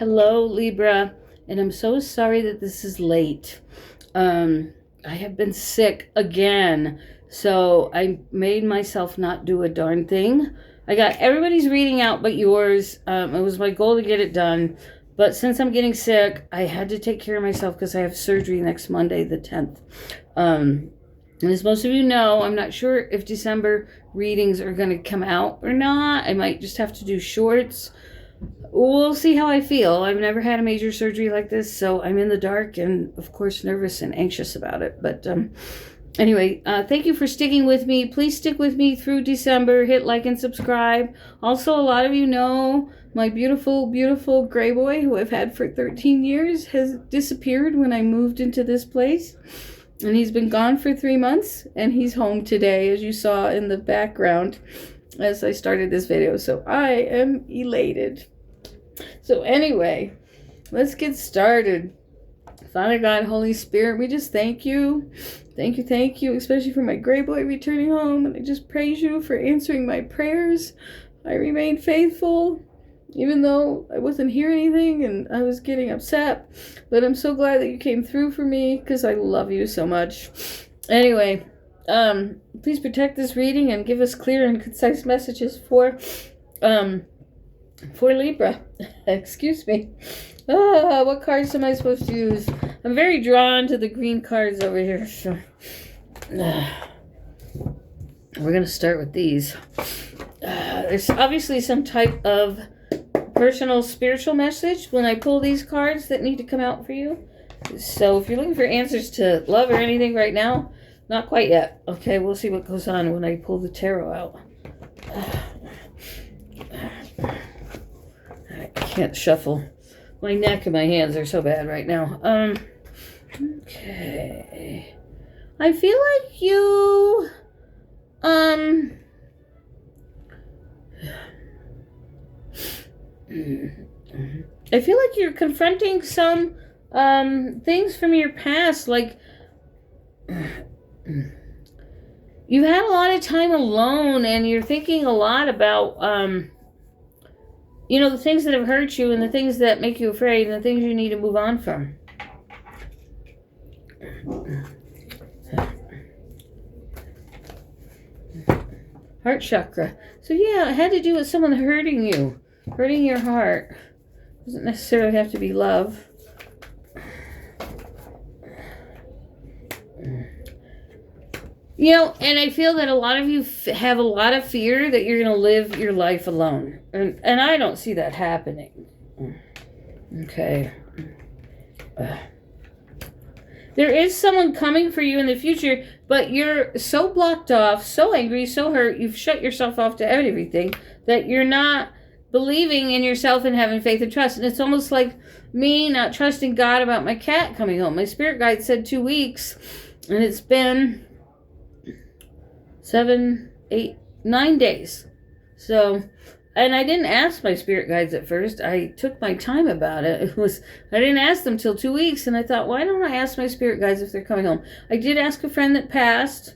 Hello, Libra, and I'm so sorry that this is late. I have been sick again, so I made myself not do a darn thing. I got everybody's reading out but yours. It was my goal to get it done, but since I'm getting sick, I had to take care of myself because I have surgery next Monday, the 10th. And as most of you know, I'm not sure if December readings are going to come out or not. I might just have to do shorts. We'll see how I feel. I've never had a major surgery like this, so I'm in the dark and, of course, nervous and anxious about it. But anyway, thank you for sticking with me. Please stick with me through December. Hit like and subscribe. Also, a lot of you know my beautiful, beautiful gray boy, who I've had for 13 years, has disappeared when I moved into this place. And he's been gone for 3 months, and he's home today, as you saw in the background as I started this video. So I am elated. So anyway, let's get started. Father God, Holy Spirit, we just thank you. Thank you, especially for my gray boy returning home. And I just praise you for answering my prayers. I remain faithful, even though I wasn't hearing anything and I was getting upset. But I'm so glad that you came through for me because I love you so much. Anyway, please protect this reading and give us clear and concise messages for Libra. Excuse me. What cards am I supposed to use? I'm very drawn to the green cards over here. So we're going to start with these. There's obviously some type of personal spiritual message when I pull these cards that need to come out for you. So if you're looking for answers to love or anything right now, not quite yet. Okay, we'll see what goes on when I pull the tarot out. I can't shuffle. My neck and my hands are so bad right now. Okay. I feel like you, I feel like you're confronting some, things from your past, like, you've had a lot of time alone and you're thinking a lot about, the things that have hurt you and the things that make you afraid and the things you need to move on from. Heart chakra. So yeah, it had to do with someone hurting you, hurting your heart. Doesn't necessarily have to be love. And I feel that a lot of you have a lot of fear that you're going to live your life alone. And I don't see that happening. Okay. There is someone coming for you in the future, but you're so blocked off, so angry, so hurt, you've shut yourself off to everything, that you're not believing in yourself and having faith and trust. And it's almost like me not trusting God about my cat coming home. My spirit guide said 2 weeks, and it's been 7, 8, 9 days. So, and I didn't ask my spirit guides at first. I took my time about it. I didn't ask them till 2 weeks, and I thought, why don't I ask my spirit guides if they're coming home? I did ask a friend that passed,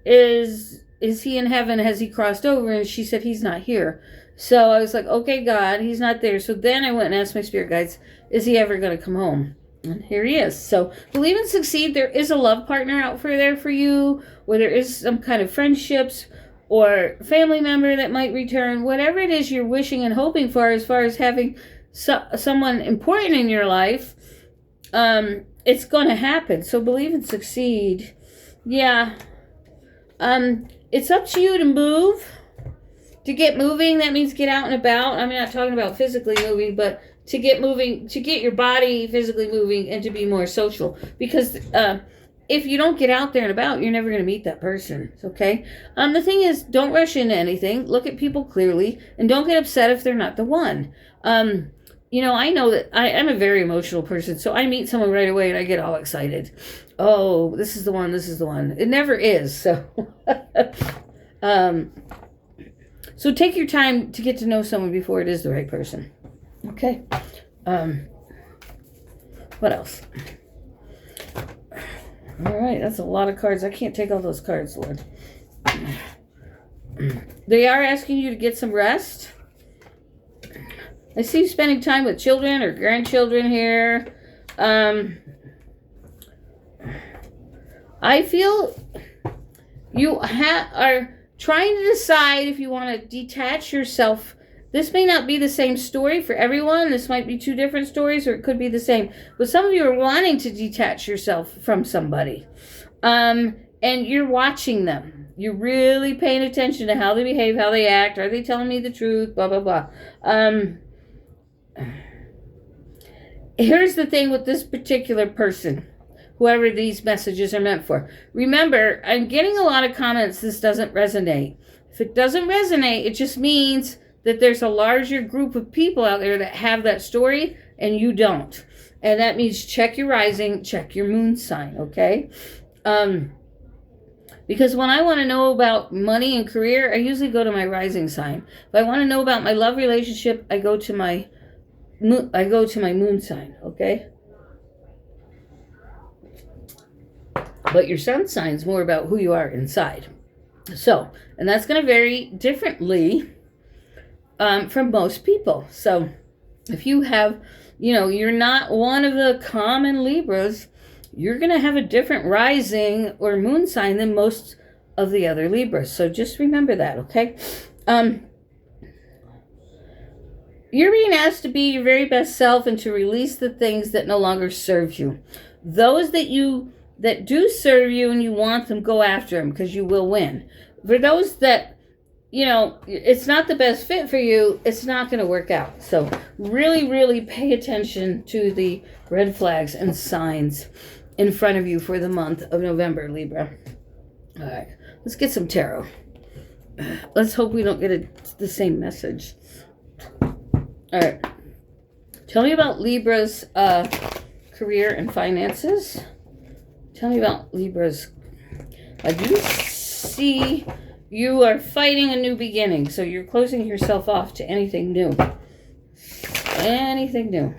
is he in heaven? Has he crossed over? And she said he's not here. So I was like, okay, God, he's not there. So then I went and asked my spirit guides, is he ever going to come home? And here he is. So believe and succeed. There is a love partner out there for you, or there is some kind of friendships or family member that might return. Whatever it is you're wishing and hoping for as far as having someone important in your life, it's going to happen. So believe and succeed. Yeah. It's up to you to move. To get moving, that means get out and about. I'm not talking about physically moving, but to get moving, to get your body physically moving and to be more social. Because if you don't get out there and about, you're never going to meet that person. Okay? The thing is, don't rush into anything. Look at people clearly and don't get upset if they're not the one. I know that I'm a very emotional person, so I meet someone right away and I get all excited. Oh, this is the one, this is the one. It never is. So, so take your time to get to know someone before it is the right person. Okay. What else? All right, that's a lot of cards. I can't take all those cards, Lord. They are asking you to get some rest. I see you spending time with children or grandchildren here. I feel you are trying to decide if you want to detach yourself. This may not be the same story for everyone. This might be two different stories, or it could be the same. But some of you are wanting to detach yourself from somebody. And you're watching them. You're really paying attention to how they behave, how they act. Are they telling me the truth? Blah, blah, blah. Here's the thing with this particular person, whoever these messages are meant for. Remember, I'm getting a lot of comments, this doesn't resonate. If it doesn't resonate, it just means that there's a larger group of people out there that have that story and you don't. And that means check your rising, check your moon sign, okay? Because when I want to know about money and career, I usually go to my rising sign. If I want to know about my love relationship, I go to my moon sign, okay? But your sun sign is more about who you are inside. So, and that's going to vary differently from most people. So, if you have, you're not one of the common Libras, you're going to have a different rising or moon sign than most of the other Libras. So just remember that, okay? You're being asked to be your very best self and to release the things that no longer serve you. Those that do serve you and you want them, go after them because you will win. For those that, it's not the best fit for you, it's not going to work out. So really, really pay attention to the red flags and signs in front of you for the month of November, Libra. All right, let's get some tarot. Let's hope we don't get the same message. All right. Tell me about Libra's career and finances. Tell me about Libra's. I do see you are fighting a new beginning, so you're closing yourself off to anything new. Anything new.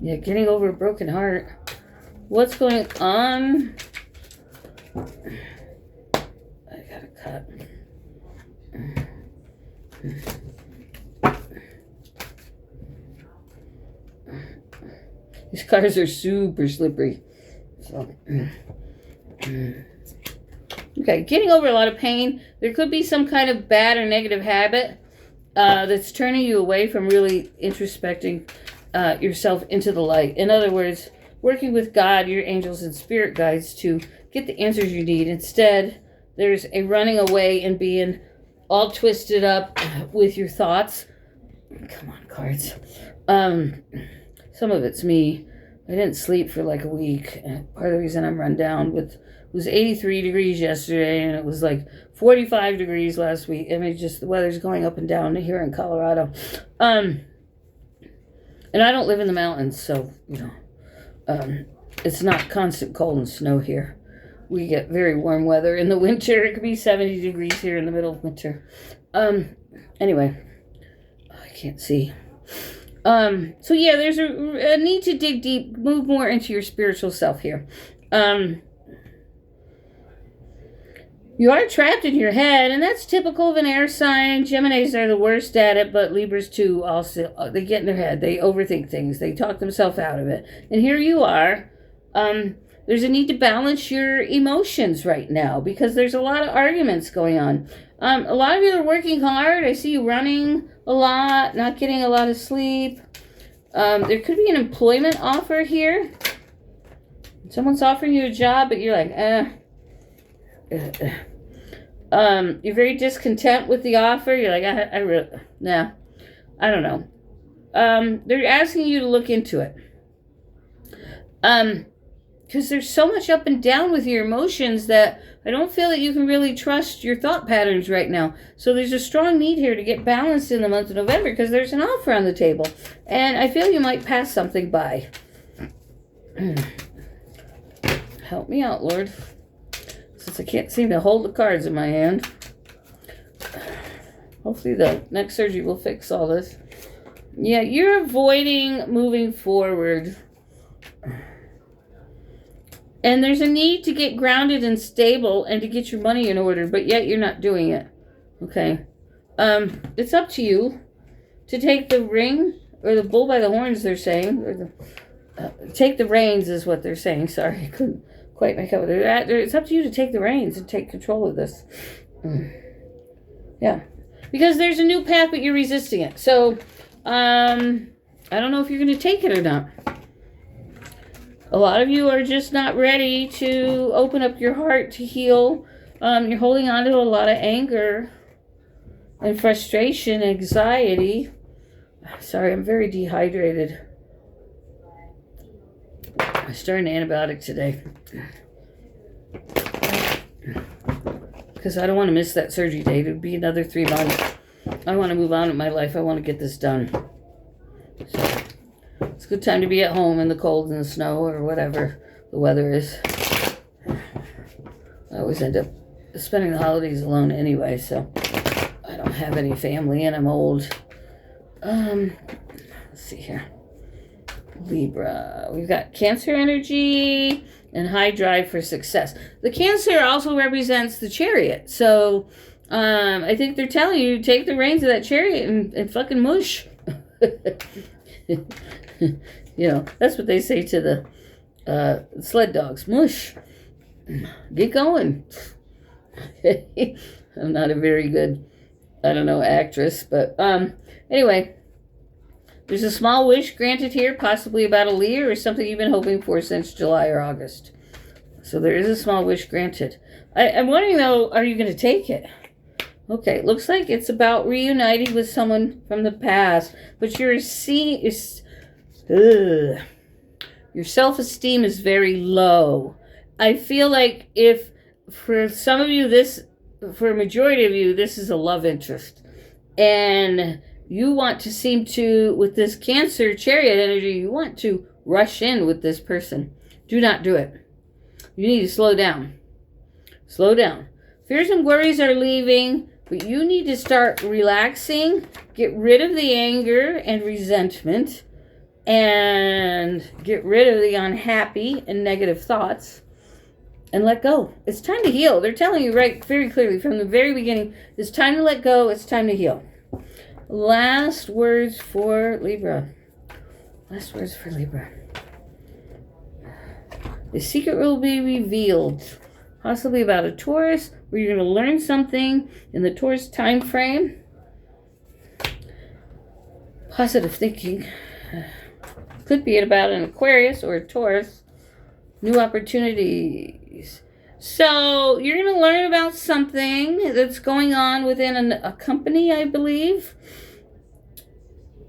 Yeah, getting over a broken heart. What's going on? I gotta cut. These cars are super slippery. So, okay, getting over a lot of pain. There could be some kind of bad or negative habit that's turning you away from really introspecting yourself into the light. In other words, working with God, your angels and spirit guides to get the answers you need. Instead, there's a running away and being all twisted up with your thoughts. Come on, cards. Some of it's me. I didn't sleep for like a week. Part of the reason I'm run down it was 83 degrees yesterday, and it was like 45 degrees last week. I mean, just the weather's going up and down here in Colorado. And I don't live in the mountains, so, it's not constant cold and snow here. We get very warm weather in the winter. It could be 70 degrees here in the middle of winter. Anyway, I can't see. So yeah, there's a need to dig deep, move more into your spiritual self here. You are trapped in your head, and that's typical of an air sign. Geminis are the worst at it, but Libras too also. They get in their head. They overthink things. They talk themselves out of it. And here you are. There's a need to balance your emotions right now because there's a lot of arguments going on. A lot of you are working hard. I see you running a lot, not getting a lot of sleep. There could be an employment offer here. Someone's offering you a job, but you're like, you're very discontent with the offer. You're like, I don't know. They're asking you to look into it. Because there's so much up and down with your emotions that I don't feel that you can really trust your thought patterns right now. So there's a strong need here to get balanced in the month of November because there's an offer on the table. And I feel you might pass something by. Help me out, Lord. Since I can't seem to hold the cards in my hand. Hopefully the next surgery will fix all this. Yeah, you're avoiding moving forward. And there's a need to get grounded and stable and to get your money in order, but yet you're not doing it. Okay. It's up to you to take the ring or the bull by the horns, they're saying. Or take the reins is what they're saying. Sorry, I couldn't quite make up. It's up to you to take the reins and take control of this. Yeah. Because there's a new path, but you're resisting it. So, I don't know if you're going to take it or not. A lot of you are just not ready to open up your heart to heal. You're holding on to a lot of anger and frustration, anxiety. Sorry, I'm very dehydrated. I started an antibiotic today. Because I don't want to miss that surgery date. It would be another 3 months. I want to move on with my life. I want to get this done. So, it's a good time to be at home in the cold and the snow or whatever the weather is. I always end up spending the holidays alone anyway, so I don't have any family and I'm old. Let's see here. Libra. We've got Cancer energy and high drive for success. The Cancer also represents the Chariot. So I think they're telling you, take the reins of that Chariot and fucking mush. You know, that's what they say to the sled dogs. Mush. Get going. I'm not a very good, actress. But anyway, there's a small wish granted here, possibly about a leer or something you've been hoping for since July or August. So there is a small wish granted. I'm wondering, though, are you going to take it? Okay, looks like it's about reuniting with someone from the past. But your self-esteem is very low. I feel like if, for some of you, for a majority of you, this is a love interest. And you want to seem to, with this Cancer Chariot energy, you want to rush in with this person. Do not do it. You need to slow down. Slow down. Fears and worries are leaving, but you need to start relaxing, get rid of the anger and resentment, and get rid of the unhappy and negative thoughts, and let go. It's time to heal. They're telling you very clearly from the very beginning, it's time to let go, it's time to heal. Last words for Libra. Last words for Libra. The secret will be revealed, possibly about a Taurus, where you're going to learn something in the Taurus time frame. Positive thinking. Could be about an Aquarius or a Taurus. New opportunities. So you're going to learn about something that's going on within a company, I believe.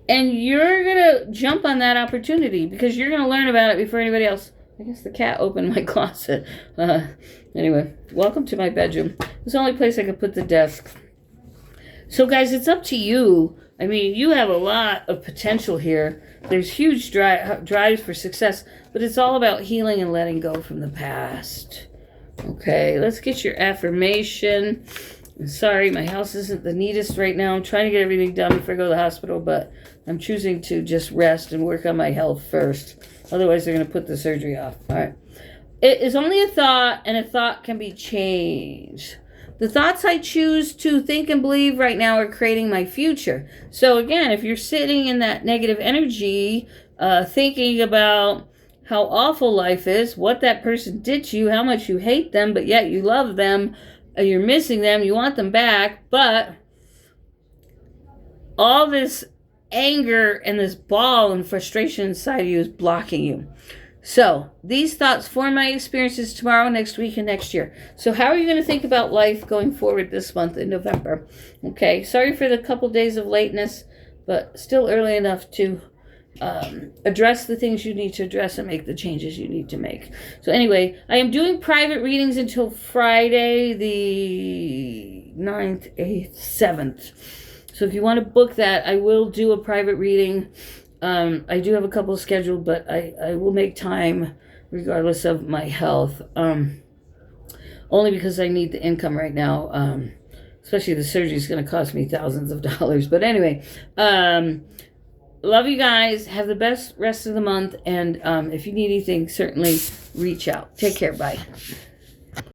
And you're going to jump on that opportunity because you're going to learn about it before anybody else. I guess the cat opened my closet. Anyway, welcome to my bedroom. It's the only place I could put the desk. So, guys, it's up to you. I mean, you have a lot of potential here. There's huge drives for success, but it's all about healing and letting go from the past. Okay, let's get your affirmation. I'm sorry, my house isn't the neatest right now. I'm trying to get everything done before I go to the hospital, but I'm choosing to just rest and work on my health first. Otherwise, they're going to put the surgery off. All right. It is only a thought, and a thought can be changed. The thoughts I choose to think and believe right now are creating my future. So again, if you're sitting in that negative energy, thinking about how awful life is, what that person did to you, how much you hate them, but yet you love them, you're missing them, you want them back, but all this anger and this ball and frustration inside of you is blocking you. So these thoughts form my experiences tomorrow, next week, and next year. So how are you going to think about life going forward this month in November? Okay, sorry for the couple days of lateness, but still early enough to address the things you need to address and make the changes you need to make. So anyway, I am doing private readings until Friday the 9th, 8th, 7th. So if you want to book that, I will do a private reading. I do have a couple scheduled, but I will make time regardless of my health. Only because I need the income right now. Especially the surgery is going to cost me thousands of dollars. But anyway, love you guys. Have the best rest of the month. And if you need anything, certainly reach out. Take care. Bye.